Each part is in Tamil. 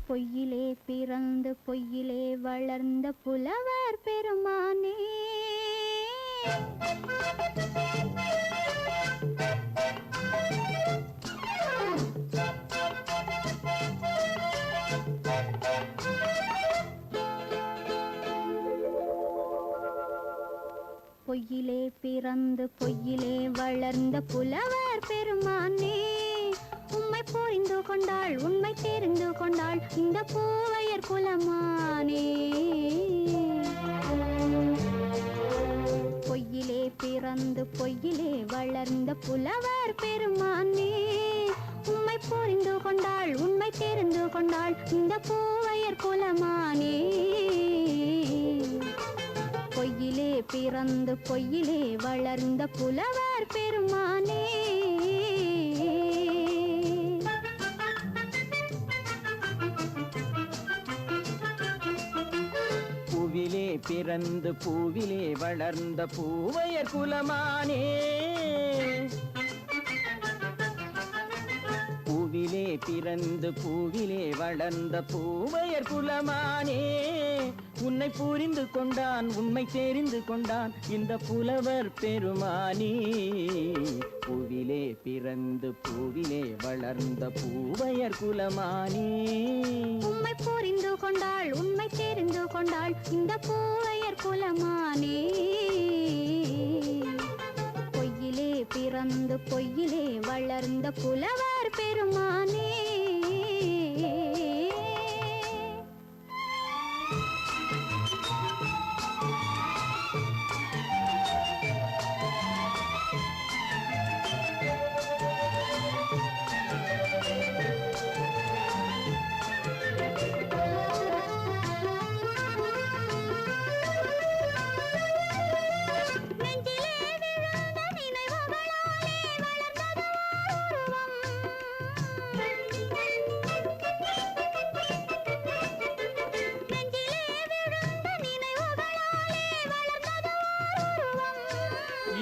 பொய்யிலே பிறந்து பொய்யிலே வளர்ந்த புலவர் பெருமானே பொய்யிலே பிறந்து பொய்யிலே வளர்ந்த புலவர் பெருமானே உம்மை புரிந்து கொண்டாள் உண்மை தெரிந்து கொண்டாள் இந்த பூவையர் குலமானே பொய்யிலே பிறந்து பொய்யிலே வளர்ந்த புலவர் பெருமானே உம்மை புரிந்து கொண்டாள் உண்மை தெரிந்து கொண்டாள் இந்த பூவையர் குலமானே பொய்யிலே பிறந்து பொய்யிலே வளர்ந்த புலவர் பெருமானே பூவிலே பிறந்து பூவிலே வளர்ந்த பூவையர் குலமானே பூவிலே பிறந்து பூவிலே வளர்ந்த பூவையர் குலமானே உன்னை புரிந்து கொண்டான் உண்மை தெரிந்து கொண்டான் இந்த புலவர் பெருமானே பூவிலே பிறந்து பூவிலே வளர்ந்த பூவையர் குலமானே உம்மை புரிந்து கொண்டாள் உண்மை தெரிந்து கொண்டாள் இந்த பூவையர் குலமானே பொய்யிலே பிறந்து பொய்யிலே வளர்ந்த புலவர் பெருமானே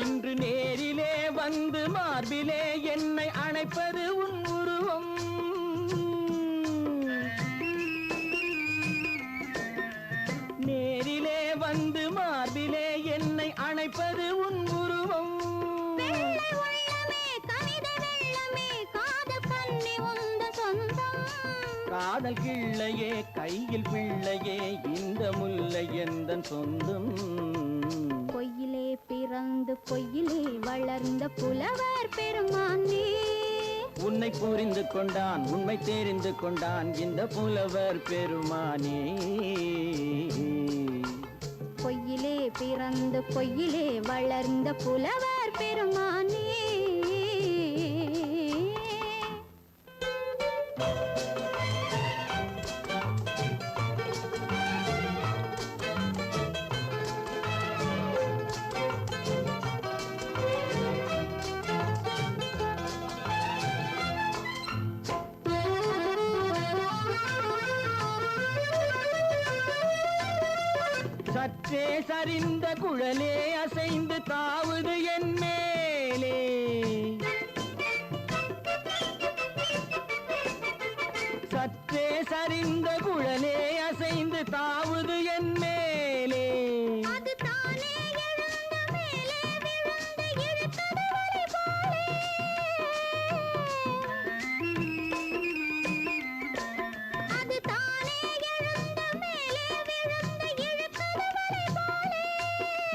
இன்று நேரிலே வந்து மார்பிலே என்னை அணைப்பது உன் உருவம் நேரிலே வந்து மார்பிலே என்னை அணைப்பது உன் உருவம் காதல் கிள்ளையே கையில் பிள்ளையே இந்த முல்லை எந்தன் சொந்தம் பொய்யிலே பிறந்து பொய்யிலே வளர்ந்த புலவர் பெருமானே உன்னை புரிந்து கொண்டான் உண்மை தெரிந்து கொண்டான் இந்த புலவர் பெருமானே பொய்யிலே பிறந்து பொய்யிலே வளர்ந்த புலவர் பெருமானே சற்றே சரிந்த குழலே அசைந்து தாவுது என் மேலே சற்றே சரிந்த குழலே அசைந்து தாவுது என் மேலே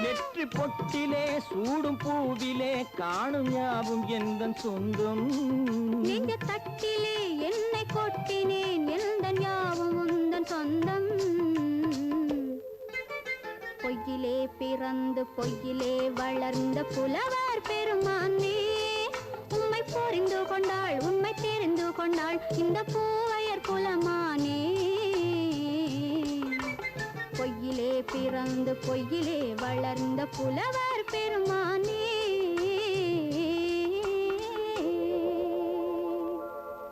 நெற்றி பொட்டிலே சூடும் பூவிலே காணும் யாவும் எந்தன் சொந்தம் நெஞ்ச தட்டிலே என்னை கொட்டினேன் எந்தன் யாவும் உந்தன் சொந்தம் பொய்யிலே பிறந்து பொய்யிலே வளர்ந்த புலவர் பெருமானே உம்மை புரிந்து கொண்டாள் உண்மை தெரிந்து கொண்டாள் இந்த பூவையர் குலமானே பொய்யிலே பிறந்து பொய்யிலே வளர்ந்த புலவர் பெருமானே